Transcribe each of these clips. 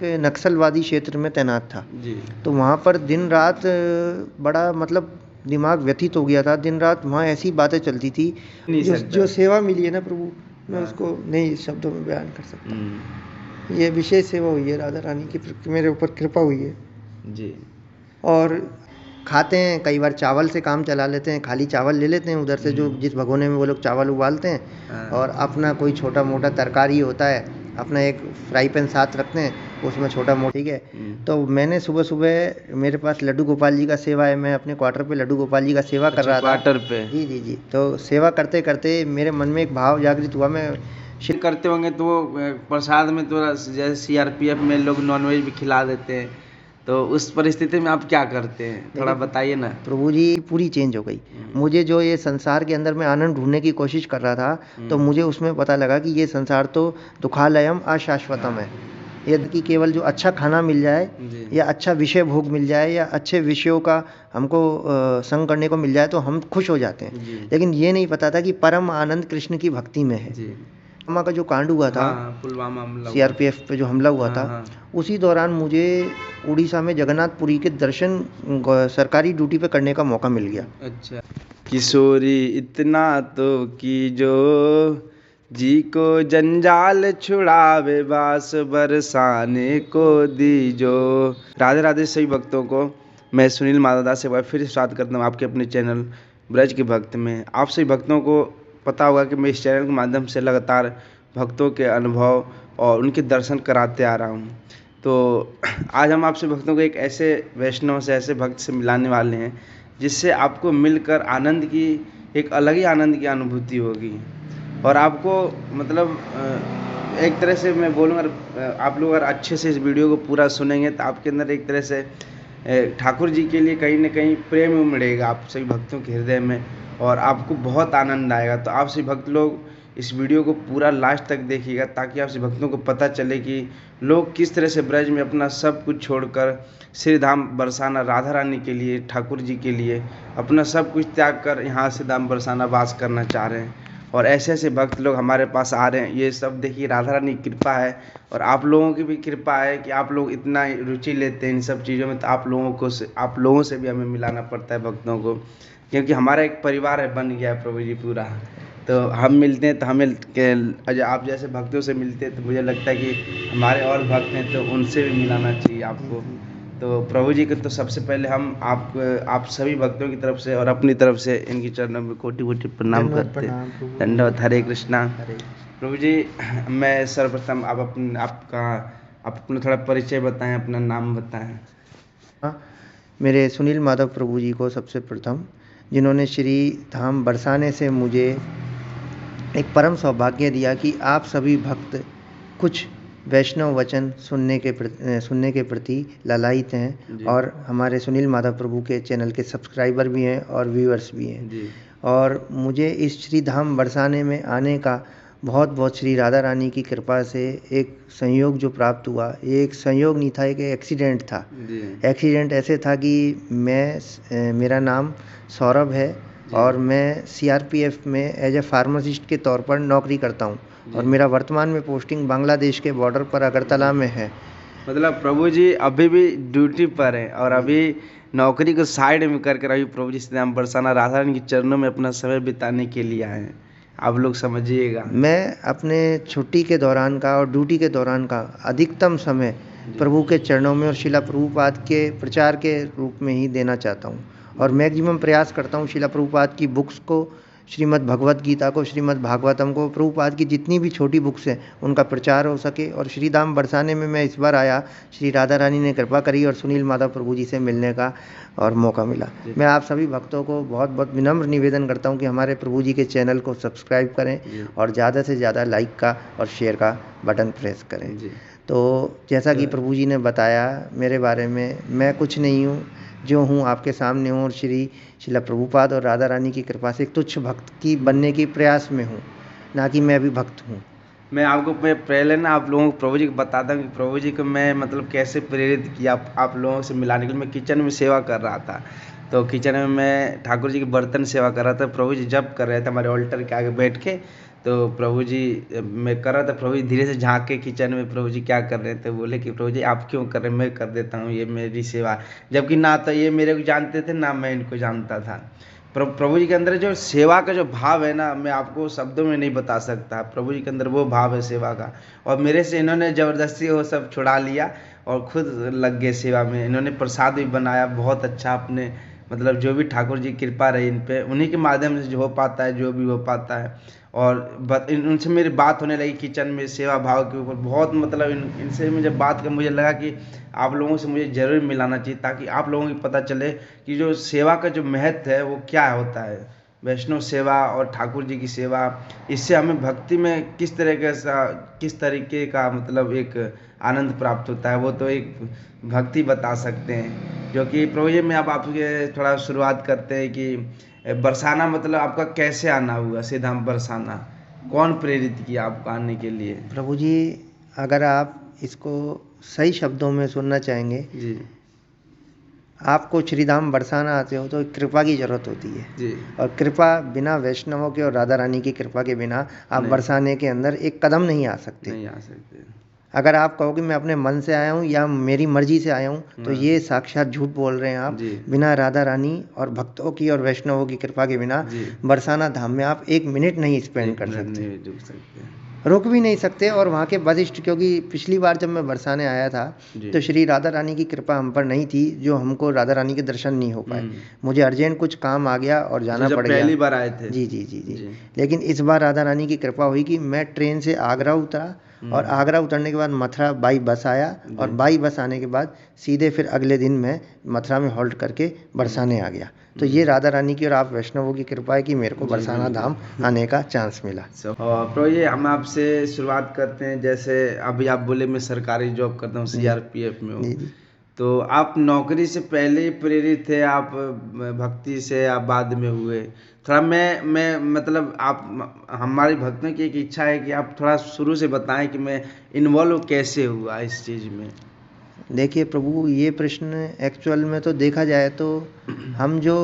के नक्सलवादी क्षेत्र में तैनात था। जी। तो वहाँ पर दिन रात बड़ा मतलब दिमाग व्यथित हो गया था। दिन रात वहाँ ऐसी बातें चलती थी। नहीं जो सकता। जो सेवा मिली है ना प्रभु, मैं हाँ। उसको नहीं शब्दों में बयान कर सकता। हम्म। ये विशेष सेवा हुई है राधा रानी की, मेरे ऊपर कृपा हुई है। जी। और खाते हैं, कई बार चावल से काम चला लेते हैं, खाली चावल ले लेते हैं उधर से, जो जिस भगोने में वो लोग चावल उबालते हैं, हाँ। और अपना कोई छोटा मोटा तरकारी होता है, अपना एक फ्राई पैन साथ रखते हैं, उसमें छोटा मोटा, ठीक है। तो मैंने सुबह सुबह, मेरे पास लड्डू गोपाल जी का सेवा है, मैं अपने क्वार्टर पे लड्डू गोपाल जी का सेवा कर अच्छा, रहा था। क्वार्टर पे। जी जी जी। तो सेवा करते करते मेरे मन में एक भाव जागृत हुआ। मैं करते होंगे तो वो प्रसाद में तो जैसे सीआरपीएफ में लोग नॉनवेज भी खिला देते हैं, तो उस परिस्थिति में आप क्या करते हैं, थोड़ा बताइए ना। प्रभु जी पूरी चेंज हो गई। मुझे जो ये संसार के अंदर मैं आनंद ढूंढने की कोशिश कर रहा था, तो मुझे उसमें पता लगा कि ये संसार तो दुखालयम अशाश्वतम है। यदि केवल जो अच्छा खाना मिल जाए, या अच्छा विषय भोग मिल जाए, या अच्छे विषयों का हमको संग करने को मिल जाए, तो हम खुश हो जाते हैं। लेकिन ये नहीं पता था कि परम आनंद कृष्ण की भक्ति में है। पुलवामा का जो कांड हुआ था, पुलवामा हमला, सीआरपीएफ पे जो हमला हुआ था, हाँ। उसी दौरान मुझे उड़ीसा में जगन्नाथपुरी के दर्शन सरकारी ड्यूटी पे करने का मौका मिल गया। अच्छा। किशोरी इतना तो कीजो, जी को जंजाल छुड़ावे, बास बरसाने को दीजो। राधे राधे सभी भक्तों को मैं सुनील माधव दास एक बार फिर स्वागत करता हूँ आपके अपने चैनल ब्रज के भक्त में। आप सभी भक्तों को पता होगा कि मैं इस चैनल के माध्यम से लगातार भक्तों के अनुभव और उनके दर्शन कराते आ रहा हूँ। तो आज हम आपसे भक्तों को एक ऐसे वैष्णव से, ऐसे भक्त से मिलाने वाले हैं जिससे आपको मिलकर आनंद की, एक अलग ही आनंद की अनुभूति होगी। और आपको मतलब एक तरह से मैं बोलूँगा, आप लोग अगर अच्छे से इस वीडियो को पूरा सुनेंगे तो आपके अंदर एक तरह से ठाकुर जी के लिए कहीं ना कहीं प्रेम उमड़ेगा आप सभी भक्तों के हृदय में, और आपको बहुत आनंद आएगा। तो आप सभी भक्त लोग इस वीडियो को पूरा लास्ट तक देखिएगा, ताकि आप सभी भक्तों को पता चले कि लोग किस तरह से ब्रज में अपना सब कुछ छोड़कर श्री धाम बरसाना राधा रानी के लिए, ठाकुर जी के लिए अपना सब कुछ त्याग कर यहाँ से धाम बरसाना वास करना चाह रहे हैं। और ऐसे ऐसे भक्त लोग हमारे पास आ रहे हैं। ये सब देखिए राधा रानी की कृपा है, और आप लोगों की भी कृपा है कि आप लोग इतना रुचि लेते हैं इन सब चीज़ों में। तो आप लोगों से भी हमें मिलाना पड़ता है भक्तों को, क्योंकि हमारा एक परिवार है, बन गया है प्रभु जी पूरा। तो हम मिलते हैं तो हमें आप जैसे भक्तों से मिलते हैं, तो मुझे लगता है कि हमारे और भक्त हैं तो उनसे भी मिलाना चाहिए आपको। तो प्रभु जी को तो सबसे पहले हम आप सभी भक्तों की तरफ से और अपनी तरफ से इनकी चरणों में कोटि कोटि प्रणाम करते हैं। दंडवत। हरे कृष्णा। प्रभु जी, मैं सर्वप्रथम आप अपना थोड़ा परिचय बताएं, अपना नाम बताएं। मेरे सुनील माधव प्रभु जी को सबसे प्रथम, जिन्होंने श्री धाम बरसाने से मुझे एक परम सौभाग्य दिया कि आप सभी भक्त कुछ वैष्णव वचन सुनने के प्रति लालायित हैं, और हमारे सुनील माधव प्रभु के चैनल के सब्सक्राइबर भी हैं और व्यूअर्स भी हैं। और मुझे इस श्री धाम बरसाने में आने का बहुत बहुत श्री राधा रानी की कृपा से एक संयोग जो प्राप्त हुआ, ये एक संयोग नहीं था, एक एक्सीडेंट था। एक्सीडेंट ऐसे था कि मेरा नाम सौरभ है, और मैं सीआरपीएफ में एज ए फार्मासिस्ट के तौर पर नौकरी करता हूँ, और मेरा वर्तमान में पोस्टिंग बांग्लादेश के बॉर्डर पर अगरतला में है। मतलब प्रभु जी अभी भी ड्यूटी पर हैं, और अभी नौकरी को साइड में करके अभी प्रभु जी श्री धाम बरसाना राधा रानी के चरणों में अपना समय बिताने के लिए आए हैं। आप लोग समझिएगा, मैं अपने छुट्टी के दौरान का और ड्यूटी के दौरान का अधिकतम समय प्रभु के चरणों में और शिला प्रभुपाद के प्रचार के रूप में ही देना चाहता हूँ, और मैक्सिमम प्रयास करता हूँ शिला प्रभुपाद की बुक्स को, श्रीमद् भगवत गीता को, श्रीमद् भागवतम को, प्रभुपाद की जितनी भी छोटी बुक्स हैं उनका प्रचार हो सके। और श्री धाम बरसाने में मैं इस बार आया, श्री राधा रानी ने कृपा करी और सुनील माधव प्रभु जी से मिलने का और मौका मिला। मैं आप सभी भक्तों को बहुत बहुत विनम्र निवेदन करता हूं कि हमारे प्रभु जी के चैनल को सब्सक्राइब करें, और ज़्यादा से ज़्यादा लाइक का और शेयर का बटन प्रेस करें। तो जैसा कि प्रभु जी ने बताया मेरे बारे में, मैं कुछ नहीं हूँ, जो हूँ आपके सामने हूँ, और शिला प्रभुपाद और राधा रानी की कृपा से एक तुच्छ भक्त की बनने की प्रयास में हूँ, ना कि मैं अभी भक्त हूँ। मैं आपको पहले ना आप लोगों को प्रभु जी को बताता हूँ कि प्रभु जी को मैं मतलब कैसे प्रेरित किया आप लोगों से मिलाने के लिए। मैं किचन में सेवा कर रहा था, तो किचन में मैं ठाकुर जी के बर्तन सेवा कर रहा था। प्रभु जी जब कर रहे थे हमारे ऑल्टर के आगे बैठ के, तो प्रभु जी मैं कर रहा था, प्रभु जी धीरे से झांक के किचन में प्रभु जी क्या कर रहे थे, बोले कि प्रभु जी आप क्यों कर रहे हैं, मैं कर देता हूँ, ये मेरी सेवा। जबकि ना तो ये मेरे को जानते थे ना मैं इनको जानता था। प्रभु जी के अंदर जो सेवा का जो भाव है ना, मैं आपको शब्दों में नहीं बता सकता। प्रभु जी के अंदर वो भाव है सेवा का, और मेरे से इन्होंने ज़बरदस्ती वो सब छुड़ा लिया और खुद लग गए सेवा में। इन्होंने प्रसाद भी बनाया बहुत अच्छा अपने, मतलब जो भी ठाकुर जी की कृपा रही इन पे, उन्हीं के माध्यम से जो हो पाता है, जो भी हो पाता है। और उनसे मेरी बात होने लगी किचन में सेवा भाव के ऊपर बहुत, मतलब इनसे मुझे बात कर मुझे लगा कि आप लोगों से मुझे ज़रूर मिलाना चाहिए, ताकि आप लोगों को पता चले कि जो सेवा का जो महत्व है वो क्या होता है। वैष्णव सेवा और ठाकुर जी की सेवा, इससे हमें भक्ति में किस तरीके का मतलब एक आनंद प्राप्त होता है, वो तो एक भक्ति बता सकते हैं। जो कि प्रभु जी में अब आपके थोड़ा शुरुआत करते हैं कि बरसाना मतलब आपका कैसे आना हुआ सीधाम बरसाना, कौन प्रेरित किया आपको आने के लिए? प्रभु जी, अगर आप इसको सही शब्दों में सुनना चाहेंगे, जी आपको श्रीधाम बरसाना आते हो तो कृपा की जरूरत होती है। जी और कृपा बिना वैष्णवों के और राधा रानी की कृपा के बिना आप नहीं। बरसाने के अंदर एक कदम नहीं आ सकते। नहीं आ सकते। अगर आप कहो कि मैं अपने मन से आया हूँ या मेरी मर्जी से आया हूँ, तो हाँ। ये साक्षात झूठ बोल रहे हैं आप। जी बिना राधा रानी और भक्तों की और वैष्णवों की कृपा के बिना जी बरसाना धाम में आप एक मिनट नहीं स्पेंड एक कर मिनट सकते, नहीं रुक सकते। रुक भी नहीं सकते। और वहाँ के वशिष्ठ, क्योंकि पिछली बार जब मैं बरसाने आया था जी तो श्री राधा रानी की कृपा हम पर नहीं थी, जो हमको राधा रानी के दर्शन नहीं हो पाए। मुझे अर्जेंट कुछ काम आ गया और जाना जब पड़ गया। पहली बार आए थे। जी जी जी जी। जी लेकिन इस बार राधा रानी की कृपा हुई कि मैं ट्रेन से आगरा उतरा, और आगरा उतरने के बाद मथुरा बाई बस आया, और बाई बस आने के बाद सीधे फिर अगले दिन मैं मथुरा में हॉल्ट करके बरसाने आ गया। तो ये राधा रानी की और आप वैष्णवों की कृपा है कि मेरे को बरसाना धाम आने का चांस मिला। तो ये हम आपसे शुरुआत करते हैं। जैसे अभी आप बोले मैं सरकारी जॉब करता हूँ, सीआरपीएफ में हूँ, जी जी। तो आप नौकरी से पहले ही प्रेरित थे, आप भक्ति से आप बाद में हुए? थोड़ा मैं मतलब आप, हमारी भक्तों की एक इच्छा है कि आप थोड़ा शुरू से बताएं कि मैं इन्वॉल्व कैसे हुआ इस चीज़ में। देखिए प्रभु, ये प्रश्न एक्चुअल में तो देखा जाए तो हम जो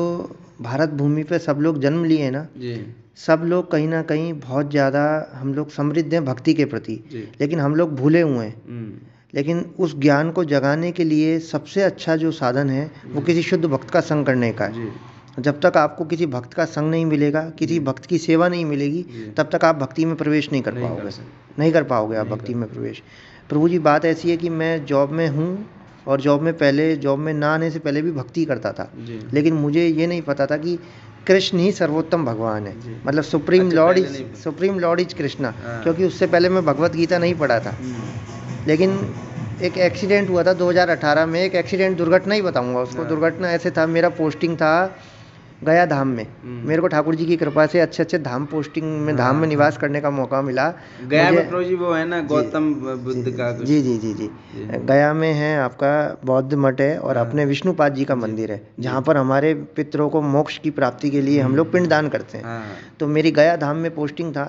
भारत भूमि पे सब लोग जन्म लिए ना, जी सब लोग कहीं ना कहीं बहुत ज़्यादा हम लोग समृद्ध हैं भक्ति के प्रति, जी लेकिन हम लोग भूले हुए हैं। लेकिन उस ज्ञान को जगाने के लिए सबसे अच्छा जो साधन है वो किसी शुद्ध भक्त का संग करने का है। जी जब तक आपको किसी भक्त का संग नहीं मिलेगा, किसी भक्त की सेवा नहीं मिलेगी, तब तक आप भक्ति में प्रवेश नहीं कर नहीं कर पाओगे। सकते। नहीं कर पाओगे आप नहीं भक्ति कर में प्रवेश। प्रभु जी, बात ऐसी है कि मैं जॉब में हूँ, और जॉब में ना आने से पहले भी भक्ति करता था। जी लेकिन मुझे ये नहीं पता था कि कृष्ण ही सर्वोत्तम भगवान है। जी। मतलब सुप्रीम अच्छा, लॉर्ड पहले इज नहीं। Supreme Lord is Krishna. हाँ। क्योंकि उससे पहले मैं भगवत गीता नहीं पढ़ा था। लेकिन एक एक्सीडेंट हुआ था 2018 में, एक एक्सीडेंट, दुर्घटना ही बताऊंगा उसको। हाँ। दुर्घटना ऐसे था, मेरा पोस्टिंग था गया धाम में। मेरे को ठाकुर जी की कृपा से अच्छे अच्छे धाम पोस्टिंग में, धाम में निवास करने का मौका मिला। गया मुझे में प्रभु जी वो है ना गौतम बुद्ध का कुछ। जी जी जी जी। गया में है आपका बौद्ध मठ है, और अपने विष्णुपाद जी का मंदिर है, जहाँ पर हमारे पितरों को मोक्ष की प्राप्ति के लिए हम लोग पिंडदान करते हैं। हाँ। तो मेरी गया धाम में पोस्टिंग था।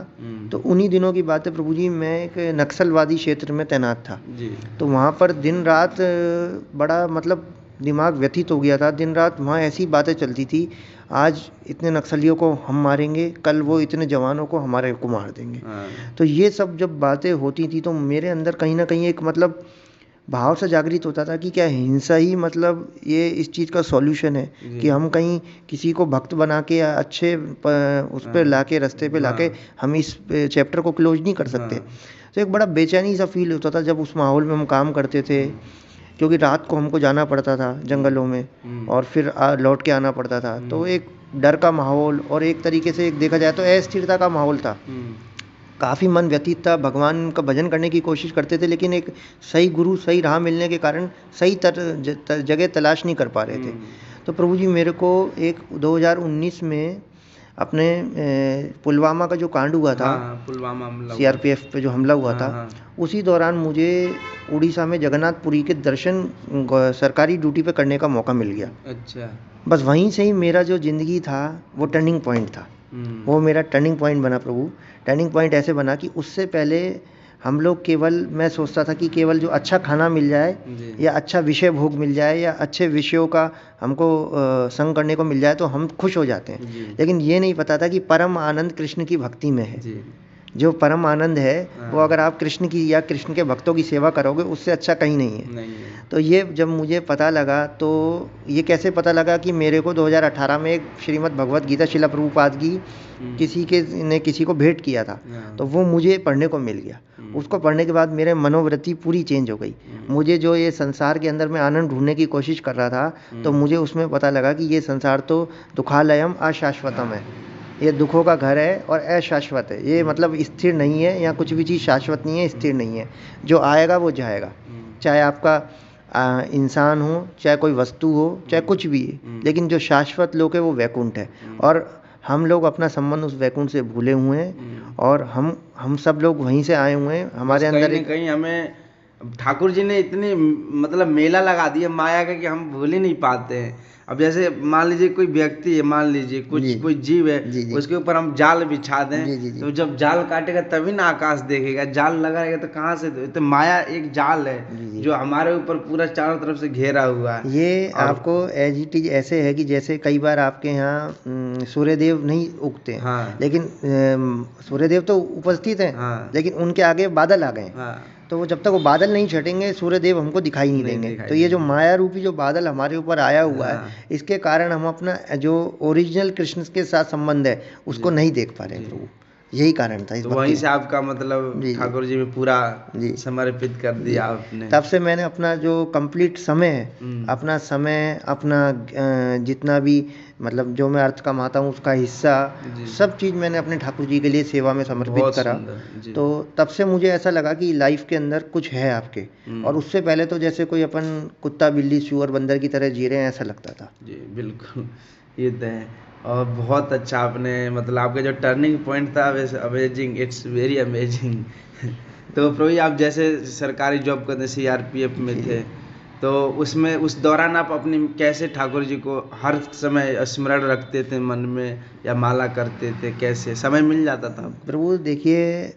तो उन्हीं दिनों की बात है प्रभु जी, मैं एक नक्सलवादी क्षेत्र में तैनात था। जी तो वहाँ पर दिन रात बड़ा मतलब दिमाग व्यथित हो गया था। दिन रात वहाँ ऐसी बातें चलती थी, आज इतने नक्सलियों को हम मारेंगे, कल वो इतने जवानों को हमारे को मार देंगे। हाँ। तो ये सब जब बातें होती थी तो मेरे अंदर कहीं ना कहीं एक मतलब भाव से जागृत होता था कि क्या हिंसा ही मतलब ये इस चीज़ का सॉल्यूशन है, कि हम कहीं किसी को भक्त बना के या अच्छे उस पर लाके, रास्ते पे लाके हम इस चैप्टर को क्लोज नहीं कर सकते। तो एक बड़ा बेचैनी सा फील होता था जब उस माहौल में हम काम करते थे, क्योंकि रात को हमको जाना पड़ता था जंगलों में, और फिर लौट के आना पड़ता था। तो एक डर का माहौल, और एक तरीके से एक देखा जाए तो अस्थिरता का माहौल था। काफ़ी मन व्यतीत था, भगवान का भजन करने की कोशिश करते थे, लेकिन एक सही गुरु, सही राह मिलने के कारण सही जगह तलाश नहीं कर पा रहे थे। तो प्रभु जी, मेरे को एक 2019 में अपने पुलवामा का जो कांड हुआ था, पुलवामा हमला, सीआरपीएफ पे जो हमला हुआ था, उसी दौरान मुझे उड़ीसा में जगन्नाथपुरी के दर्शन सरकारी ड्यूटी पे करने का मौका मिल गया। अच्छा। बस वहीं से ही मेरा जो ज़िंदगी था वो टर्निंग पॉइंट था। वो मेरा टर्निंग पॉइंट बना प्रभु। टर्निंग पॉइंट ऐसे बना कि उससे पहले हम लोग केवल, मैं सोचता था कि केवल जो अच्छा खाना मिल जाए, या अच्छा विषय भोग मिल जाए, या अच्छे विषयों का हमको संग करने को मिल जाए तो हम खुश हो जाते हैं। लेकिन ये नहीं पता था कि परम आनंद कृष्ण की भक्ति में है। जो परम आनंद है हाँ। वो अगर आप कृष्ण की या कृष्ण के भक्तों की सेवा करोगे उससे अच्छा कहीं नहीं है। नहीं है। तो ये जब मुझे पता लगा, तो ये कैसे पता लगा कि मेरे को 2018 में एक श्रीमद् भगवत गीता शिला प्रभुपाद की किसी को भेंट किया था, हाँ। तो वो मुझे पढ़ने को मिल गया। उसको पढ़ने के बाद मेरे मनोवृत्ति पूरी चेंज हो गई। मुझे जो ये संसार के अंदर मैं आनंद ढूंढने की कोशिश कर रहा था, तो मुझे उसमें पता लगा कि ये संसार तो दुखालयम अशाश्वतम है, ये दुखों का घर है और अशाश्वत है। ये मतलब स्थिर नहीं है, या कुछ भी चीज़ शाश्वत नहीं है, स्थिर नहीं है। जो आएगा वो जाएगा, चाहे आपका इंसान हो, चाहे कोई वस्तु हो, चाहे कुछ भी है, लेकिन जो शाश्वत लोक है वो वैकुंठ है। और हम लोग अपना संबंध उस वैकुंठ से भूले हुए हैं, और हम सब लोग वहीं से आए हुए हैं। हमारे अंदर कहीं न कहीं हमें ठाकुर जी ने इतनी मतलब मेला लगा दिया माया का कि हम भूल ही नहीं पाते हैं। अब जैसे मान लीजिए कोई व्यक्ति है, मान लीजिए कोई जीव है, जी, जी। उसके ऊपर हम जाल बिछा दें, जी, जी, जी। तो जब जाल काटेगा तभी ना आकाश देखेगा। जाल लगा रहेगा तो कहाँ से? तो माया एक जाल जी, है जी। जो हमारे ऊपर पूरा चारों तरफ से घेरा हुआ है। ये और आपको एज इट इज ऐसे है कि जैसे कई बार आपके यहाँ सूर्यदेव नहीं उगते हैं, हाँ। लेकिन सूर्यदेव तो उपस्थित हैं, हाँ। लेकिन उनके आगे बादल आ गए। हाँ। तो वो जब तक वो बादल नहीं छटेंगे, सूर्यदेव हमको दिखाई नहीं देंगे। दिखाई तो ये जो देंगे। माया रूपी जो बादल हमारे ऊपर आया हुआ हाँ। है, इसके कारण हम अपना जो ओरिजिनल कृष्ण के साथ संबंध है उसको नहीं देख पा रहे हैं प्रभु। यही कारण था इस तो भक्ति वहीं का। से आपका मतलब जी, जी। ठाकुर जी में पूरा जी। समर्पित कर दिया आपने। तब से मैंने अपना जो कंप्लीट समय है, अपना समय, अपना जितना भी मतलब जो मैं अर्थ कमाता हूँ उसका हिस्सा, सब चीज़ मैंने अपने ठाकुर जी के लिए सेवा में समर्पित बहुत करा। सुंदर, जी। तो तब से मुझे ऐसा लगा कि लाइफ के अंदर कुछ है आपके। और उससे पहले तो जैसे कोई अपन कुत्ता बिल्ली सूअर बंदर की तरह जी रहे हैं, ऐसा लगता था। जी बिल्कुल, ये तो है। और बहुत अच्छा आपने मतलब आपका जो टर्निंग पॉइंट था, अमेजिंग, इट्स वेरी अमेजिंग। तो प्रभु जी, आप जैसे सरकारी जॉब करते सीआरपीएफ में जी। थे, तो उसमें उस दौरान आप अपनी कैसे ठाकुर जी को हर समय स्मरण रखते थे मन में, या माला करते थे? कैसे समय मिल जाता था आपको? प्रभु देखिए,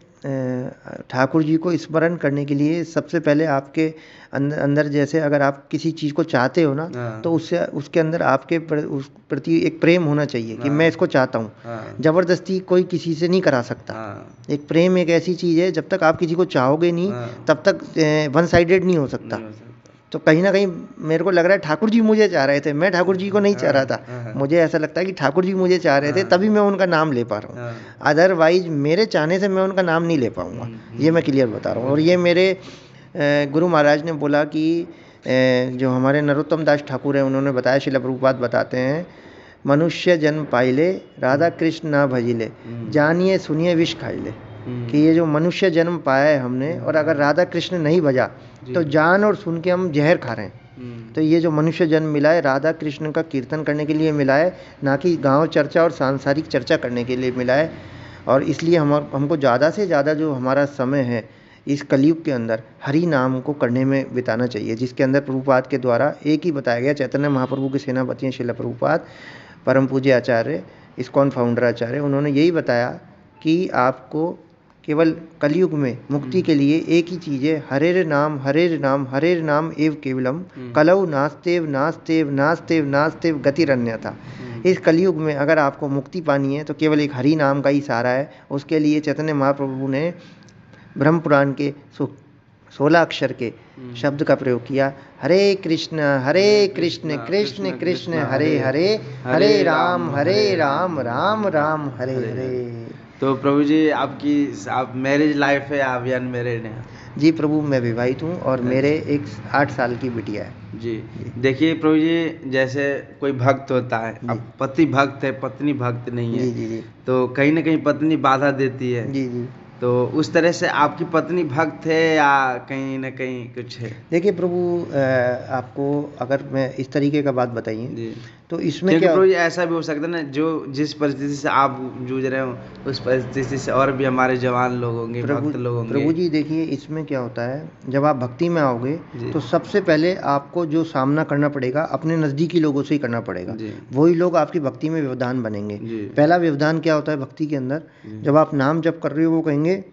ठाकुर जी को स्मरण करने के लिए सबसे पहले आपके अंदर जैसे अगर आप किसी चीज़ को चाहते हो ना, हाँ। तो उससे उसके अंदर आपके उस प्रति एक प्रेम होना चाहिए कि हाँ। मैं इसको चाहता हूँ। हाँ। जबरदस्ती कोई किसी से नहीं करा सकता। हाँ। एक प्रेम एक ऐसी चीज़ है, जब तक आप किसी को चाहोगे नहीं, हाँ। तब तक वन साइडेड नहीं हो सकता। नहीं हो सकता। तो कहीं ना कहीं मेरे को लग रहा है ठाकुर जी मुझे चाह रहे थे, मैं ठाकुर जी को नहीं चाह रहा था। हाँ। मुझे ऐसा लगता है कि ठाकुर जी मुझे चाह रहे थे, तभी मैं उनका नाम ले पा रहा हूँ। हाँ। अदरवाइज मेरे चाहने से मैं उनका नाम नहीं ले पाऊंगा। ये मैं क्लियर बता रहा हूँ। और ये मेरे गुरु महाराज ने बोला कि जो हमारे नरोत्तम दास ठाकुर हैं, उन्होंने बताया, शिला प्रभुपाद बताते हैं, मनुष्य जन्म पाइले राधा कृष्ण ना भजिले, जानिए सुनिए विष खाइले। कि ये जो मनुष्य जन्म पाया है हमने, और अगर राधा कृष्ण नहीं भजा तो जान और सुन के हम जहर खा रहे हैं। तो ये जो मनुष्य जन्म मिला है, राधा कृष्ण का कीर्तन करने के लिए मिला है, ना कि गांव चर्चा और सांसारिक चर्चा करने के लिए मिला है। और इसलिए हमको ज़्यादा से ज़्यादा जो हमारा समय है इस कलयुग के अंदर हरि नाम को करने में बिताना चाहिए, जिसके अंदर प्रभुपाद के द्वारा एक ही बताया गया। चैतन्य महाप्रभु के सेनापति हैं शिला प्रभुपाद, परम पूज्य आचार्य, इस्कॉन फाउंडर आचार्य, उन्होंने यही बताया कि आपको केवल कलयुग में मुक्ति के लिए एक ही चीज़ है, हरेर नाम हरेर नाम हरेर नाम एव केवलम, कलौ नास्तेव नास्तेव नास्तेव नास्तेव गतिरन्यथा। इस कलयुग में अगर आपको मुक्ति पानी है तो केवल एक हरि नाम का ही सहारा है। उसके लिए चैतन्य महाप्रभु ने ब्रह्म पुराण के 16 अक्षर के शब्द का प्रयोग किया, हरे कृष्ण कृष्ण कृष्ण हरे हरे, हरे राम राम राम हरे हरे। तो प्रभु जी, आप मैरिज लाइफ है, आप अनमैरिड हैं? जी प्रभु, मैं विवाहित हूँ और मेरे एक 8 साल की बिटिया है। जी। देखिए प्रभु जी, जैसे कोई भक्त होता है, अब पति भक्त है, पत्नी भक्त नहीं है। जी जी जी। तो कहीं ना कहीं पत्नी बाधा देती है। जी जी। तो उस तरह से आपकी पत्नी भक्त है या कहीं ना कहीं कुछ है? देखिए प्रभु, आपको अगर मैं इस तरीके का बात बताइए तो इसमें क्योंकि क्या, प्रभु जी ऐसा भी हो सकता है ना, जो जिस परिस्थिति से आप जूझ रहे हो उस परिस्थिति से और भी हमारे जवान लोग होंगे, भक्त लोग होंगे। प्रभु जी देखिए, इसमें क्या होता है, जब आप भक्ति में आओगे तो सबसे पहले आपको जो सामना करना पड़ेगा अपने नज़दीकी लोगों से ही करना पड़ेगा। वही लोग आपकी भक्ति में व्यवधान बनेंगे। पहला व्यवधान क्या होता है भक्ति के अंदर, जब आप नाम जप कर रहे हो वो कहेंगे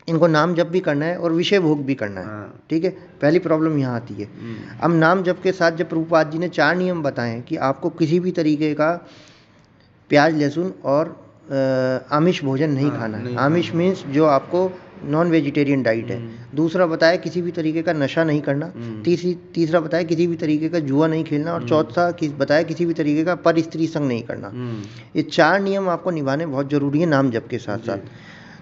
इनको नाम जप भी करना है और विषय भोग भी करना है। ठीक है, पहली प्रॉब्लम यहाँ आती है। अब नाम जप के साथ जब प्रभुपाद जी ने 4 नियम बताए कि आपको किसी भी तरीके का प्याज लहसुन और आमिष भोजन नहीं हाँ, खाना है। नहीं आमिष खाना। मीन्स जो आपको नॉन वेजिटेरियन डाइट है। दूसरा बताया किसी भी तरीके का नशा नहीं करना। तीसरा बताया किसी भी तरीके का जुआ नहीं खेलना। और चौथा बताया किसी भी तरीके का पर स्त्री संग नहीं करना। ये 4 नियम आपको निभाने बहुत ज़रूरी है नाम जप के साथ साथ।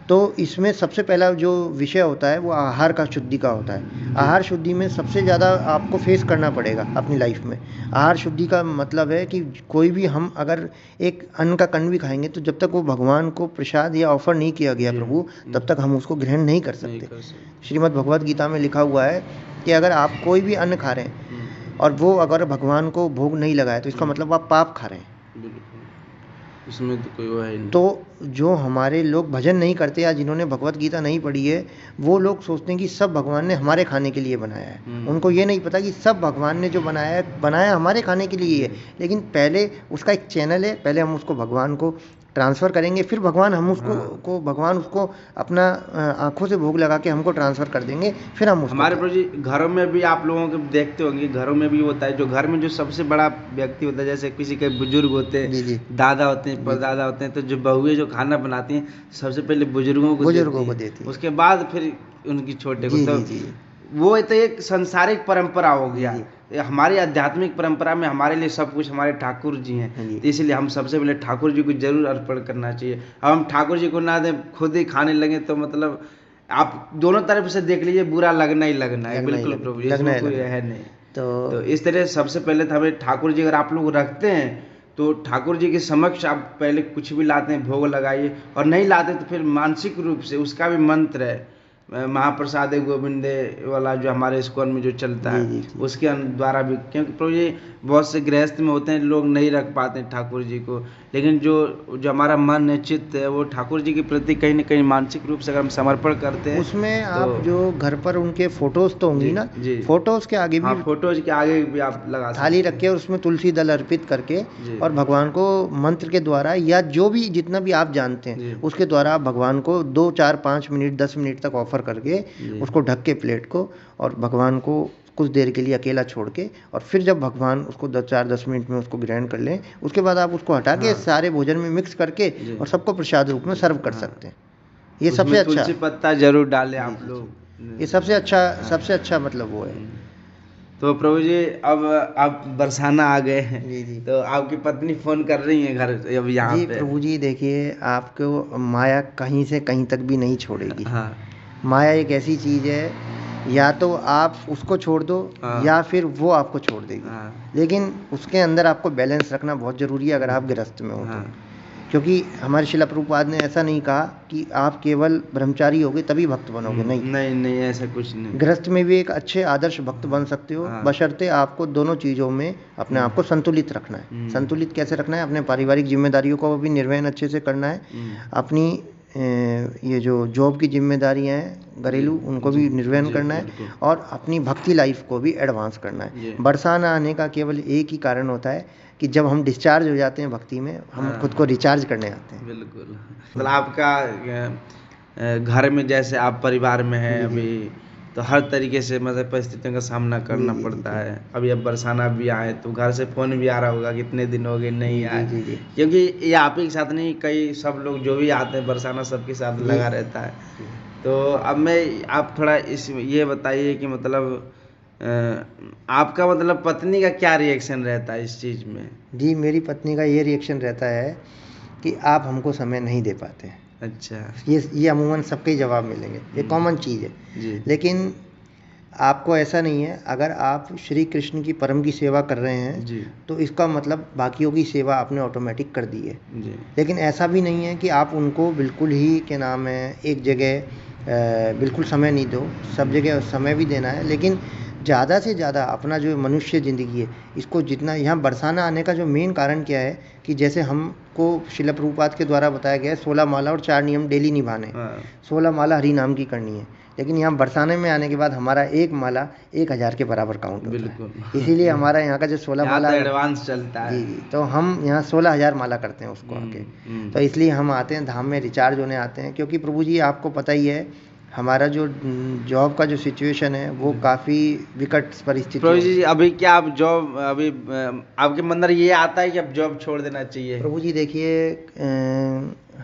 तो इसमें सबसे पहला जो विषय होता है वो आहार का शुद्धि का होता है। आहार शुद्धि में सबसे ज़्यादा आपको फेस करना पड़ेगा अपनी लाइफ में। आहार शुद्धि का मतलब है कि कोई भी हम अगर एक अन्न का कण भी खाएंगे तो जब तक वो भगवान को प्रसाद या ऑफर नहीं किया गया प्रभु, तब तक हम उसको ग्रहण नहीं कर सकते। श्रीमद् भगवद गीता में लिखा हुआ है कि अगर आप कोई भी अन्न खा रहे हैं और वो अगर भगवान को भोग नहीं लगाए तो इसका मतलब आप पाप खा रहे हैं। इसमें तो कोई वो है नहीं। तो जो हमारे लोग भजन नहीं करते या जिन्होंने भगवत गीता नहीं पढ़ी है, वो लोग सोचते हैं कि सब भगवान ने हमारे खाने के लिए बनाया है। उनको ये नहीं पता कि सब भगवान ने जो बनाया हमारे खाने के लिए है। लेकिन पहले उसका एक चैनल है, पहले हम उसको भगवान को ट्रांसफ़र करेंगे, फिर भगवान हम उसको भगवान उसको अपना आंखों से भोग लगा के हमको ट्रांसफ़र कर देंगे, फिर हम उसको हमारे प्रभु जी घरों में भी आप लोगों के देखते होंगे, घरों में भी होता है जो घर में जो सबसे बड़ा व्यक्ति होता है, जैसे किसी के बुजुर्ग होते हैं, दादा होते हैं, परदादा होते हैं, तो जो बहुएं जो खाना बनाती हैं सबसे पहले बुजुर्गों को देती हैं, उसके बाद फिर उनकी छोटे को। तो वो तो एक सांसारिक परंपरा हो गया। हमारी आध्यात्मिक परंपरा में हमारे लिए सब कुछ हमारे ठाकुर जी हैं, तो इसलिए हम सबसे पहले ठाकुर जी को जरूर अर्पण करना चाहिए। अब हम ठाकुर जी को ना दें, खुद ही खाने लगे तो मतलब आप दोनों तरफ से देख लीजिए, बुरा लगना ही लगना है। बिल्कुल प्रभु, इसमें कोई है नहीं। तो इस तरह सबसे पहले तो हमें ठाकुर जी अगर आप लोग रखते हैं तो ठाकुर जी के समक्ष आप पहले कुछ भी लाते हैं भोग लगाइए, और नहीं लाते तो फिर मानसिक रूप से उसका भी मंत्र है महाप्रसाद गोविंदे वाला जो हमारे इस्कॉन में जो चलता है, उसके द्वारा भी, क्योंकि प्रभु जी बहुत से गृहस्थ में होते हैं लोग नहीं रख पाते हैं ठाकुर जी को, लेकिन जो हमारा मन है, चित्त है, वो ठाकुर जी के प्रति कहीं ना कहीं मानसिक रूप से अगर हम समर्पण करते हैं, उसमें तो आप जो घर पर उनके फोटोज तो होंगी ना, फोटोज के आगे भी, फोटोज के आगे भी आप लगा थाली रख के उसमें तुलसी दल अर्पित करके और भगवान को मंत्र के द्वारा या जो भी जितना भी आप जानते हैं उसके द्वारा आप भगवान को 2, 4, 5 मिनट 10 मिनट तक ऑफर करके उसको ढक के प्लेट को, और भगवान को कुछ देर के लिए अकेला छोड़ के, और फिर जब भगवान उसको 4-10 मिनट में उसको ग्रहण कर लें, उसके बाद आप उसको हटा के सारे भोजन में मिक्स करके और सबको प्रसाद रूप में सर्व कर सकते हैं। ये सबसे अच्छा, तुलसी पत्ता जरूर डालें आप लोग, ये सबसे अच्छा मतलब वो है। तो प्रभु जी अब आप बरसाना आ गए हैं, तो आपकी पत्नी फोन कर रही है घर अब यहाँ पे। प्रभु जी देखिए, आपको माया कहीं से कहीं तक भी नहीं छोड़ेगी। माया एक ऐसी चीज है, या तो आप उसको छोड़ दो या फिर वो आपको छोड़ देगी, लेकिन उसके अंदर आपको बैलेंस रखना बहुत ज़रूरी है अगर आप गृहस्थ में हो तो। क्योंकि हमारे शिला प्रभुपाद ने ऐसा नहीं कहा कि आप केवल ब्रह्मचारी होगे तभी भक्त बनोगे, नहीं ऐसा कुछ नहीं। गृहस्थ में भी एक अच्छे आदर्श भक्त बन सकते हो, बशर्ते आपको दोनों चीज़ों में अपने आप को संतुलित रखना है। संतुलित कैसे रखना है? अपने पारिवारिक जिम्मेदारियों को भी निर्वहन अच्छे से करना है, अपनी ये जो जॉब की जिम्मेदारियां हैं घरेलू, उनको भी निर्वहन करना है, और अपनी भक्ति लाइफ को भी एडवांस करना है। बरसाना आने का केवल एक ही कारण होता है कि जब हम डिस्चार्ज हो जाते हैं भक्ति में, हम खुद को रिचार्ज करने आते हैं। बिल्कुल। मतलब आपका घर में जैसे आप परिवार में हैं अभी, तो हर तरीके से मतलब परिस्थितियों का सामना करना पड़ता है। अभी अब बरसाना भी आए तो घर से फ़ोन भी आ रहा होगा, कितने दिन हो गए नहीं आए, क्योंकि ये आप ही के साथ नहीं, कई सब लोग जो भी आते हैं बरसाना सबके साथ लगा रहता है। तो अब आप थोड़ा ये बताइए कि मतलब आपका मतलब पत्नी का क्या रिएक्शन रहता है इस चीज़ में? जी, मेरी पत्नी का ये रिएक्शन रहता है कि आप हमको समय नहीं दे पाते। अच्छा, ये अमूमन सबके जवाब मिलेंगे, ये कॉमन चीज़ है। लेकिन आपको ऐसा नहीं है, अगर आप श्री कृष्ण की परम की सेवा कर रहे हैं तो इसका मतलब बाकियों की सेवा आपने ऑटोमेटिक कर दी है। लेकिन ऐसा भी नहीं है कि आप उनको बिल्कुल ही क्या नाम है एक जगह बिल्कुल समय नहीं दो, सब जगह समय भी देना है, लेकिन ज़्यादा से ज़्यादा अपना जो मनुष्य ज़िंदगी है इसको जितना, यहाँ बरसाना आने का जो मेन कारण क्या है कि जैसे हमको शिला प्रभुपाद के द्वारा बताया गया है 16 माला और 4 नियम डेली निभाने। 16 माला हरि नाम की करनी है, लेकिन यहाँ बरसाने में आने के बाद हमारा एक माला 1000 के बराबर काउंट होता है। इसीलिए हमारा यहाँ का जो 16 माला एडवांस चलता है, जी, तो हम यहाँ 16,000 माला करते हैं उसको आके। तो इसलिए हम आते हैं धाम में, रिचार्ज होने आते हैं, क्योंकि प्रभु जी आपको पता ही है हमारा जो जॉब का जो सिचुएशन है वो काफ़ी विकट परिस्थिति। प्रभु जी अभी क्या आप जॉब, अभी आपके अंदर ये आता है कि अब जॉब छोड़ देना चाहिए? प्रभु जी देखिए,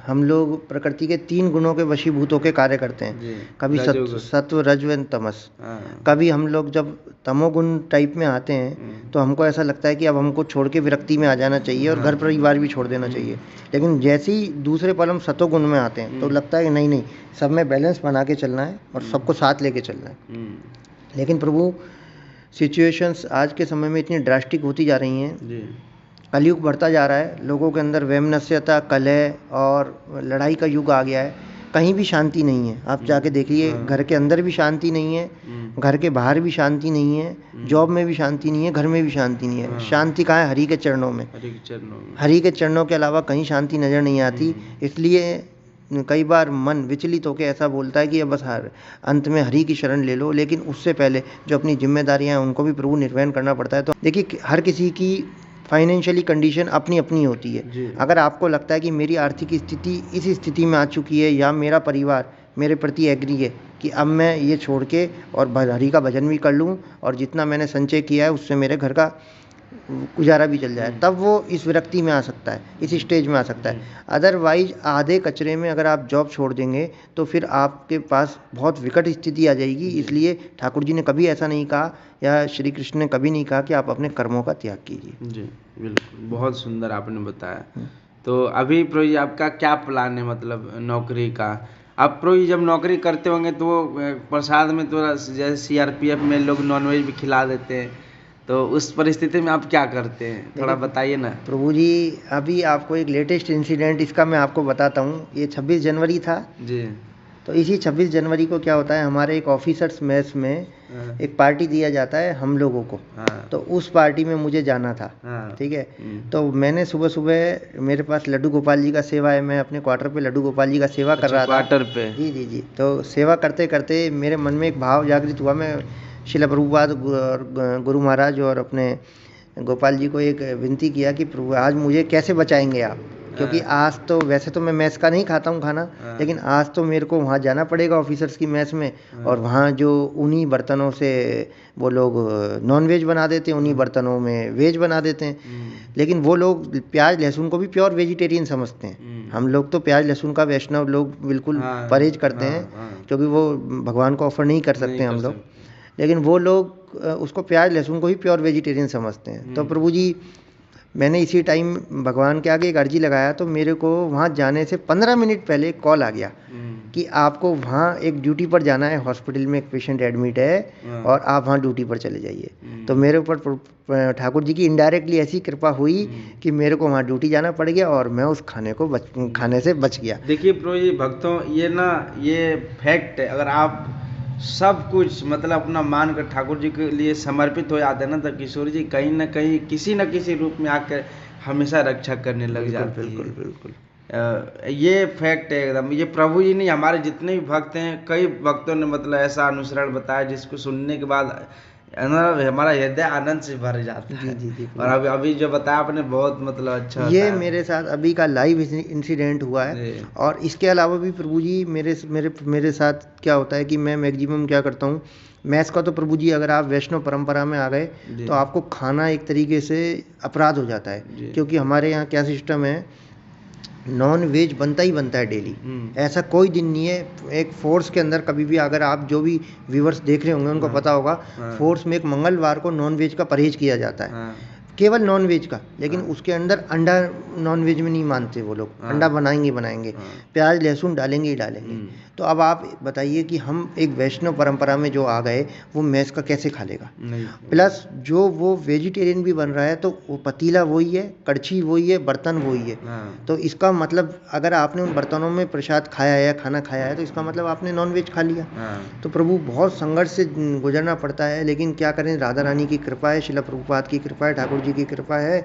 हम लोग प्रकृति के 3 गुणों के वशीभूत होकर कार्य करते हैं। जी। कभी रजोगुण। सत्व, रज व तमस। हाँ। कभी हम लोग जब तमोगुण टाइप में आते हैं तो हमको ऐसा लगता है कि अब हमको छोड़ के विरक्ति में आ जाना चाहिए और घर परिवार भी छोड़ देना चाहिए। लेकिन जैसे ही दूसरे पल हम सतोगुण में आते हैं तो लगता है कि नहीं नहीं, सब में बैलेंस बना के चलना है और सबको साथ लेके चलना है। लेकिन प्रभु, सिचुएशंस आज के समय में इतनी ड्रास्टिक होती जा रही हैं, जी। कलयुग बढ़ता जा रहा है, लोगों के अंदर वैमनस्यता, कलह और लड़ाई का युग आ गया है। कहीं भी शांति नहीं है। आप जाके देखिए, घर के अंदर भी शांति नहीं है, घर के बाहर भी शांति नहीं है, जॉब में भी शांति नहीं है, घर में भी शांति नहीं है। शांति कहाँ है? हरि के चरणों में। हरि के चरणों के अलावा कहीं शांति नज़र नहीं आती। इसलिए कई बार मन विचलित होकर ऐसा बोलता है कि अब बस अंत में हरि की शरण ले लो, लेकिन उससे पहले जो अपनी जिम्मेदारियां हैं उनको भी प्रभु निर्वहन करना पड़ता है। तो देखिए, हर किसी की फाइनेंशियली कंडीशन अपनी अपनी होती है। अगर आपको लगता है कि मेरी आर्थिक स्थिति इस स्थिति में आ चुकी है या मेरा परिवार मेरे प्रति एग्री है कि अब मैं ये छोड़ के और हरि का भजन भी कर लूँ और जितना मैंने संचय किया है उससे मेरे घर का गुजारा भी चल जाए, तब वो इस विरक्ति में आ सकता है, इस स्टेज में आ सकता है। अदरवाइज आधे कचरे में अगर आप जॉब छोड़ देंगे तो फिर आपके पास बहुत विकट स्थिति आ जाएगी। इसलिए ठाकुर जी ने कभी ऐसा नहीं कहा, या श्री कृष्ण ने कभी नहीं कहा कि आप अपने कर्मों का त्याग कीजिए। जी बिल्कुल, बहुत सुंदर आपने बताया। तो अभी प्रभु जी आपका क्या प्लान है, मतलब नौकरी का? आप प्रभु जी जब नौकरी करते होंगे तो प्रसाद में तो जैसे सीआरपीएफ में लोग नॉनवेज भी खिला देते हैं, तो उस परिस्थिति में आप क्या करते हैं, थोड़ा बताइए ना। प्रभु जी, अभी आपको एक लेटेस्ट इंसिडेंट इसका मैं आपको बताता हूँ। ये 26 जनवरी था जी। तो इसी 26 जनवरी को क्या होता है, हमारे एक ऑफिसर्स मेस में एक पार्टी दिया जाता है हम लोगों को। तो उस पार्टी में मुझे जाना था। ठीक है। तो मैंने सुबह सुबह, मेरे पास लड्डू गोपाल जी का सेवा है, मैं अपने क्वार्टर पे लड्डू गोपाल जी का सेवा कर रहा था। क्वार्टर पे? जी जी जी। तो सेवा करते करते मेरे मन में एक भाव जागृत हुआ। मैं शिला प्रभुपाद गुरु महाराज और अपने गोपाल जी को एक विनती किया कि प्रभु आज मुझे कैसे बचाएंगे आप, क्योंकि आज तो वैसे तो मैं मैस का नहीं खाता हूँ खाना, लेकिन आज तो मेरे को वहाँ जाना पड़ेगा ऑफिसर्स की मैस में, और वहाँ जो उन्हीं बर्तनों से वो लोग नॉन वेज बना देते हैं, उन्हीं बर्तनों में वेज बना देते हैं। लेकिन वो लोग प्याज लहसुन को भी प्योर वेजिटेरियन समझते हैं। हम लोग तो प्याज लहसुन का वैष्णव लोग बिल्कुल परहेज करते हैं, क्योंकि वो भगवान को ऑफर नहीं कर सकते हम लोग। लेकिन वो लोग उसको प्याज लहसुन को ही प्योर वेजिटेरियन समझते हैं। तो प्रभु जी, मैंने इसी टाइम भगवान के आगे एक अर्जी लगाया, तो मेरे को वहाँ जाने से 15 मिनट पहले कॉल आ गया कि आपको वहाँ एक ड्यूटी पर जाना है, हॉस्पिटल में एक पेशेंट एडमिट है और आप वहाँ ड्यूटी पर चले जाइए। तो मेरे ऊपर ठाकुर जी की इनडायरेक्टली ऐसी कृपा हुई कि मेरे को वहाँ ड्यूटी जाना पड़ गया और मैं उस खाने से बच गया। देखिए प्रभु जी, भक्तों, ये फैक्ट है। अगर आप सब कुछ मतलब अपना मान कर ठाकुर जी के लिए समर्पित हो जाते हैं ना, तो किशोर जी कहीं ना कहीं किसी न किसी रूप में आकर हमेशा रक्षा करने लग जाते हैं। बिल्कुल बिल्कुल। ये फैक्ट है एकदम। ये प्रभु जी नहीं, हमारे जितने भी भक्त हैं, कई भक्तों ने मतलब ऐसा अनुसरण बताया जिसको सुनने के बाद हमारा हृदय आनंद से भर जाता है। जी। और अभी जो बताया आपने बहुत मतलब अच्छा, ये मेरे साथ अभी का लाइव इंसिडेंट हुआ है। और इसके अलावा भी प्रभु जी मेरे साथ क्या होता है कि मैं मैक्सिमम क्या करता हूँ, मैस का तो प्रभु जी अगर आप वैष्णव परंपरा में आ गए तो आपको खाना एक तरीके से अपराध हो जाता है, क्योंकि हमारे यहाँ क्या सिस्टम है, नॉन वेज बनता ही बनता है डेली। ऐसा कोई दिन नहीं है। एक फोर्स के अंदर कभी भी, अगर आप जो भी व्यूवर्स देख रहे होंगे उनको पता होगा, फोर्स में एक मंगलवार को नॉन वेज का परहेज किया जाता है, केवल नॉन वेज का। लेकिन उसके अंदर अंडा नॉन वेज में नहीं मानते वो लोग, अंडा बनाएंगे, प्याज लहसुन डालेंगे ही डालेंगे। तो अब आप बताइए कि हम एक वैष्णव परंपरा में जो आ गए, वो मैस का कैसे खा लेगा? प्लस जो वो वेजिटेरियन भी बन रहा है, तो वो पतीला वही है, कड़छी वही है, बर्तन वही है। तो इसका मतलब अगर आपने उन बर्तनों में प्रसाद खाया है या खाना खाया है, तो इसका मतलब आपने नॉन वेज खा लिया। तो प्रभु बहुत संघर्ष से गुजरना पड़ता है, लेकिन क्या करें, राधा रानी की कृपा है, शिला प्रभुपाद की कृपा है, ठाकुर जी की कृपा है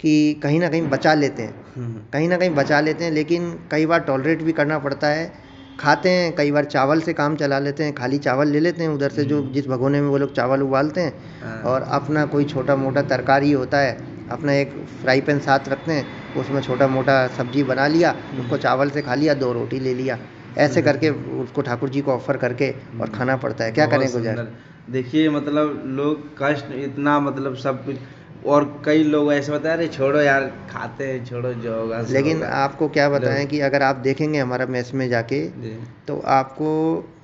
कि कहीं ना कहीं बचा लेते हैं। लेकिन कई बार टॉलरेट भी करना पड़ता है। खाते हैं, कई बार चावल से काम चला लेते हैं, खाली चावल ले लेते हैं उधर से, जो जिस भगोने में वो लोग चावल उबालते हैं, और अपना कोई छोटा मोटा तरकारी होता है, अपना एक फ्राई पैन साथ रखते हैं, उसमें छोटा मोटा सब्जी बना लिया, उसको चावल से खा लिया, 2 रोटी ले लिया, ऐसे करके उसको ठाकुर जी को ऑफर करके और खाना पड़ता है। क्या करें गुजर। देखिए मतलब लोग कष्ट इतना, मतलब सब कुछ और कई लोग ऐसे बताए अरे छोड़ो यार, खाते हैं, छोड़ो जो होगा सो लेकिन होगा। आपको क्या बताएं लोग- कि अगर आप देखेंगे हमारा मेस में जाके, जी तो आपको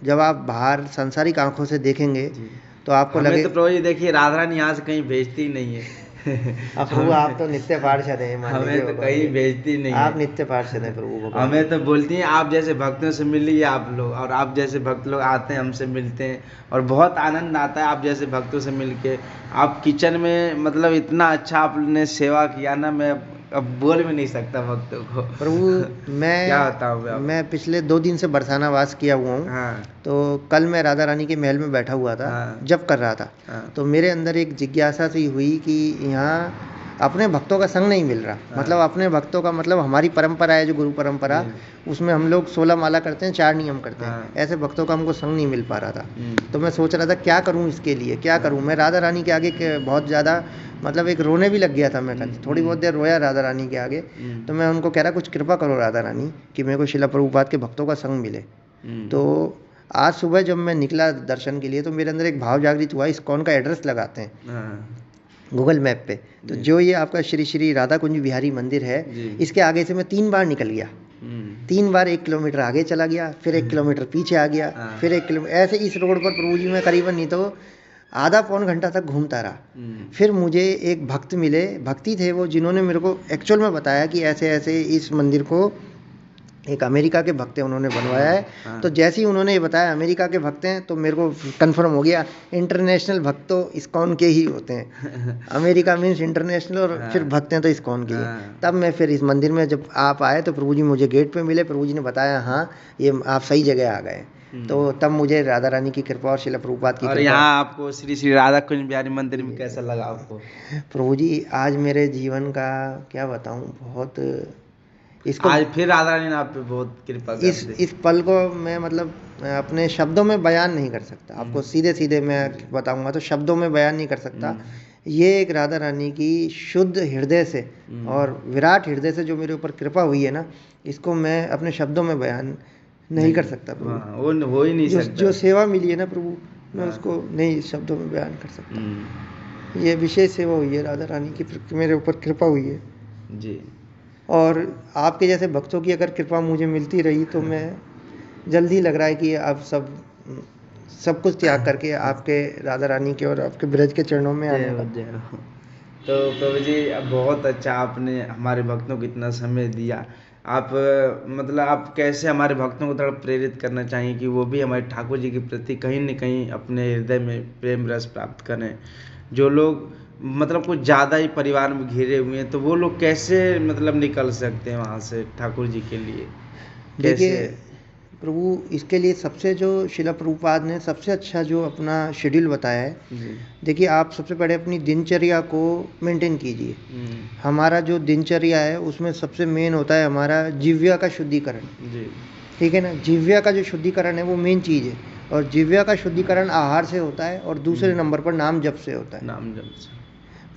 जब आप बाहर सांसारिक आंखों से देखेंगे जी। तो आपको हमें लगे। तो प्रभु जी देखिए राधा रानी यहाँ से कहीं भेजती ही नहीं है। अब प्रभु आप तो हमें नित्य पार्षद हैं, मान लीजिए हमें तो भगवान कहीं के। भेजती नहीं आप है। नित्य पार्षद हैं प्रभु भगवान के। हमें तो बोलती हैं आप जैसे भक्तों से मिलिए आप लोग, और आप जैसे भक्त लोग आते हैं हमसे मिलते हैं, और बहुत आनंद आता है आप जैसे भक्तों से मिलके। आप किचन में मतलब इतना अच्छा आपने सेवा किया ना, मैं अब बोल भी नहीं सकता भक्तों को। प्रभु क्या बताऊँ मैं अब। मैं पिछले 2 दिन से बरसाना वास किया हुआ हूँ। हाँ तो कल मैं राधा रानी के महल में बैठा हुआ था, हाँ जप कर रहा था। हाँ तो मेरे अंदर एक जिज्ञासा सी हुई कि यहाँ अपने भक्तों का संग नहीं मिल रहा। हाँ। मतलब अपने भक्तों का मतलब हमारी परंपरा है जो गुरु परंपरा, जी। उसमें हम लोग 16 माला करते हैं, 4 नियम करते हैं। हाँ। ऐसे भक्तों का हमको संग नहीं मिल पा रहा था। हम्म। तो मैं सोच रहा था क्या करूँ इसके लिए, क्या करूँ। मैं राधा रानी के आगे बहुत ज़्यादा मतलब एक रोने भी लग गया था। मैं कल थोड़ी बहुत देर रोया राधा रानी के आगे। तो मैं उनको कह रहा कुछ कृपा करो राधा रानी कि मेरे को शिला प्रभुपाद के भक्तों का संग मिले। तो आज सुबह जब मैं निकला दर्शन के लिए तो मेरे अंदर एक भाव जागृत हुआ, इस्कॉन का एड्रेस लगाते हैं हाँ गूगल मैप पे। तो जी। जो ये आपका श्री श्री राधा कुंज बिहारी मंदिर है, जी। इसके आगे से मैं 3 बार निकल गया। 3 बार 1 किलोमीटर आगे चला गया, फिर 1 किलोमीटर पीछे आ गया, हाँ। फिर 1 किलोमीटर, ऐसे इस रोड पर प्रभु जी मैं करीबन नहीं तो आधा पौन घंटा तक घूमता रहा। फिर मुझे एक भक्त मिले, भक्ति थे वो, जिन्होंने मेरे को एक्चुअल में बताया कि ऐसे ऐसे इस मंदिर को एक अमेरिका के भक्त हैं उन्होंने बनवाया है। हाँ। तो जैसे ही उन्होंने ये बताया अमेरिका के भक्त हैं, तो मेरे को कंफर्म हो गया इंटरनेशनल भक्त तो इस्कॉन के ही होते हैं। अमेरिका मीन्स इंटरनेशनल, और हाँ। फिर भक्त हैं तो इस्कॉन के ही हैं। हाँ। तब मैं फिर इस मंदिर में जब आप आए तो प्रभु जी मुझे गेट पे मिले। प्रभु जी ने बताया हाँ ये आप सही जगह आ गए। तो तब मुझे राधा रानी की कृपा और शिला प्रभुपाद की और कृपा। यहाँ आपको श्री श्री राधा कुंज बिहारी मंदिर में कैसा लगा आपको? प्रभु जी आज मेरे जीवन का क्या बताऊं, बहुत इसको आज फिर राधा रानी ने आप पे बहुत कृपा कर दी। इस पल को मैं मतलब अपने शब्दों में बयान नहीं कर सकता। आपको सीधे सीधे मैं बताऊंगा तो शब्दों में बयान नहीं कर सकता। ये एक राधा रानी की शुद्ध हृदय से और विराट हृदय से जो मेरे ऊपर कृपा हुई है ना, इसको मैं अपने शब्दों में बयान नहीं कर सकता हाँ, प्रभु। वो हो ही नहीं सकता। जो सेवा मिली है ना प्रभु, मैं हाँ। उसको नहीं शब्दों में बयान कर सकता। ये विशेष सेवा हुई है राधा रानी की, मेरे ऊपर कृपा हुई है। जी। और आपके जैसे भक्तों की अगर कृपा मुझे मिलती रही तो मैं जल्दी लग रहा है कि अब सब कुछ त्याग करके आपके राधा रानी के और आपके ब्रज के चरणों में आने का। जय हो। तो प्रभु जी अब बहुत अच्छा आपने हमारे भक्तों को इतना समय दिया। आप मतलब आप कैसे हमारे भक्तों को थोड़ा प्रेरित करना चाहिए कि वो भी हमारे ठाकुर जी के प्रति कहीं न कहीं अपने हृदय में प्रेम रस प्राप्त करें। जो लोग मतलब कुछ ज़्यादा ही परिवार में घिरे हुए हैं, तो वो लोग कैसे मतलब निकल सकते हैं वहाँ से ठाकुर जी के लिए? देखिए कैसे? प्रभु, इसके लिए सबसे जो शिला प्रभुपाद ने सबसे अच्छा जो अपना शेड्यूल बताया है, जी। देखिए आप सबसे पहले अपनी दिनचर्या को मेंटेन कीजिए। हमारा जो दिनचर्या है उसमें सबसे मेन होता है हमारा जिह्वा का शुद्धिकरण। जी। ठीक है ना, जिह्वा का जो शुद्धिकरण है वो मेन चीज़ है। और जिह्वा का शुद्धिकरण आहार से होता है और दूसरे नंबर पर नाम जप से होता है। नाम जप से।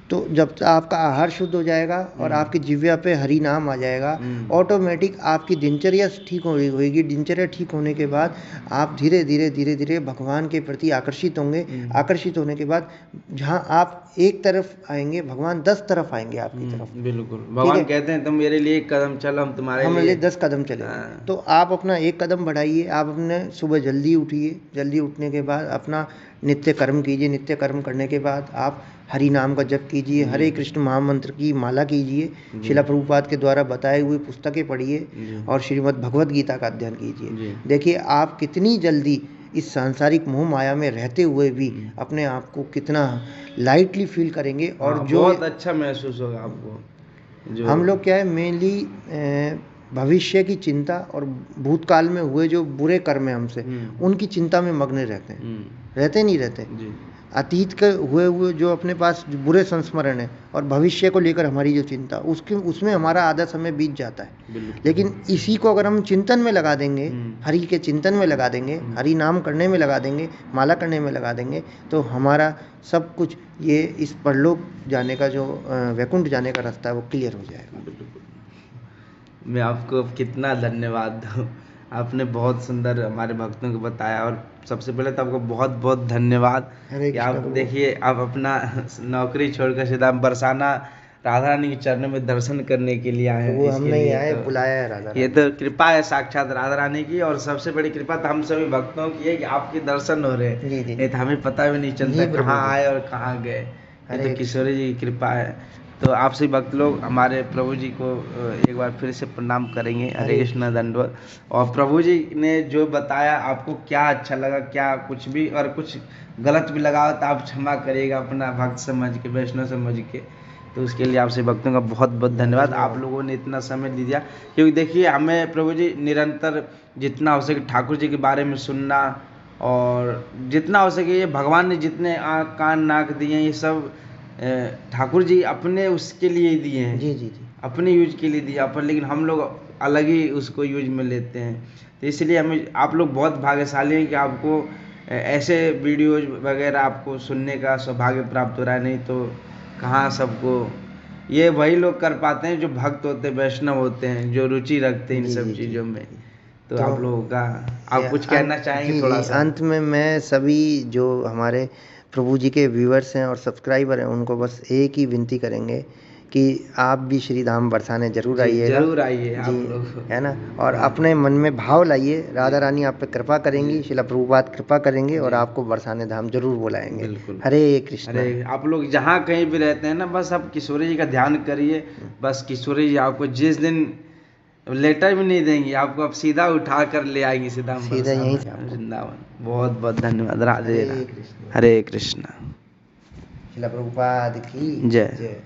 तो जब आपका आहार शुद्ध हो जाएगा और आपकी जिह्वा पे हरि नाम आ जाएगा, ऑटोमेटिक आपकी दिनचर्या ठीक होगी। दिनचर्या ठीक होने के बाद आप धीरे धीरे भगवान के प्रति आकर्षित होंगे। आकर्षित होने के बाद जहाँ आप एक तरफ आएंगे, भगवान 10 तरफ आएंगे आपकी तरफ। बिल्कुल। भगवान कहते हैं तुम मेरे लिए 1 कदम चलो, हम तुम्हारे हम लिए 10 कदम चलेंगे। तो आप अपना 1 कदम बढ़ाइए। आप अपने सुबह जल्दी उठिए। जल्दी उठने के बाद अपना नित्य कर्म कीजिए। नित्य कर्म करने के बाद आप हरि नाम का जप कीजिए। हरे कृष्ण महामंत्र की माला कीजिए। शिला प्रभुपाद के द्वारा बताए हुए पुस्तकें पढ़िए और श्रीमद् भगवत गीता का अध्ययन कीजिए। देखिए आप कितनी जल्दी इस सांसारिक मोह माया में रहते हुए भी अपने आप को कितना लाइटली फील करेंगे। और जो बहुत अच्छा महसूस होगा आपको। हम लोग क्या है मेनली भविष्य की चिंता और भूतकाल में हुए जो बुरे कर्म हैं हमसे, उनकी चिंता में मग्न रहते हैं। रहते नहीं रहते। अतीत के हुए जो अपने पास बुरे संस्मरण है और भविष्य को लेकर हमारी जो चिंता, उसमें हमारा आधा समय बीत जाता है। लेकिन इसी को अगर हम चिंतन में लगा देंगे, हरि के चिंतन में लगा देंगे, हरि नाम करने में लगा देंगे, माला करने में लगा देंगे, तो हमारा सब कुछ ये इस परलोक जाने का जो वैकुंठ जाने का रास्ता है वो क्लियर हो जाएगा। मैं आपको कितना धन्यवाद दूँ। आपने बहुत सुंदर हमारे भक्तों को बताया, और सबसे पहले तो आपको बहुत बहुत धन्यवाद हरे कि आप कृष्ण प्रभु। देखिए आप अपना नौकरी छोड़कर सीधा बरसाना राधा रानी के चरणों में दर्शन करने के लिए आए हैं। प्रभु हम इसके नहीं लिए आए, तो बुलाया है राधा ये रानी। तो कृपा है साक्षात राधा रानी की, और सबसे बड़ी कृपा तो हम सभी भक्तों की है कि आपके दर्शन हो रहे हैं। जी जी नहीं तो हमें पता भी नहीं चलता जी प्रभु कहाँ जी। आए और कहाँ गए। ये हरे तो किशोरी जी की कृपा है। तो आप सभी भक्त लोग हमारे प्रभु जी को एक बार फिर से प्रणाम करेंगे। हरे हरे कृष्णा दंडवत। और प्रभु जी ने जो बताया आपको क्या अच्छा लगा, क्या कुछ भी और कुछ गलत भी लगा हो तो आप क्षमा करिएगा, अपना भक्त समझ के, वैष्णव समझ के। तो उसके लिए आपसे भक्तों का बहुत बहुत धन्यवाद। आप लोगों ने इतना समय दिया, क्योंकि देखिए हमें प्रभु जी निरंतर जितना हो सके ठाकुर जी के बारे में सुनना, और जितना हो सके ये भगवान ने जितने आँख कान नाक दिए हैं, ये सब ठाकुर जी अपने उसके लिए ही दिए हैं, जी जी जी। अपने यूज के लिए दिया पर, लेकिन हम लोग अलग ही उसको यूज में लेते हैं। तो इसलिए हमें आप लोग बहुत भाग्यशाली हैं कि आपको ऐसे वीडियोज वगैरह आपको सुनने का सौभाग्य प्राप्त हो रहा है। नहीं तो कहाँ सबको, ये वही लोग कर पाते हैं जो भक्त होते हैं, वैष्णव होते हैं, जो रुचि रखते हैं इन जी सब जी जी चीज़ों में। तो तो आप लोगों का, आप कुछ कहना चाहेंगे जी थोड़ा जी, सा? अंत में मैं सभी जो हमारे प्रभु जी के व्यूअर्स हैं और सब्सक्राइबर हैं उनको बस एक ही विनती करेंगे कि आप भी श्री धाम बरसाने जरूर जी आइएगा। जरूर आइए आप जी, लोग। है ना। और हाँ अपने मन में भाव लाइए, राधा जी रानी आप पे कृपा करेंगी, जी शिला प्रभुपाद कृपा करेंगे और जी आपको बरसाने धाम जरूर बुलाएंगे। बिल्कुल। हरे कृष्णा। अरे आप लोग जहाँ कहीं भी रहते हैं ना, बस आप किशोरी जी का ध्यान करिए। बस किशोरी जी आपको जिस दिन लेटर भी नहीं देंगी, आपको आप सीधा उठा कर ले आएंगी सीधा सीधा यहीं से बरसाना आपको। वृंदावन। बहुत बहुत धन्यवाद। राधे हरे राधे। कृष्णा। हरे कृष्णा। शिला प्रभुपाद की जय। जय।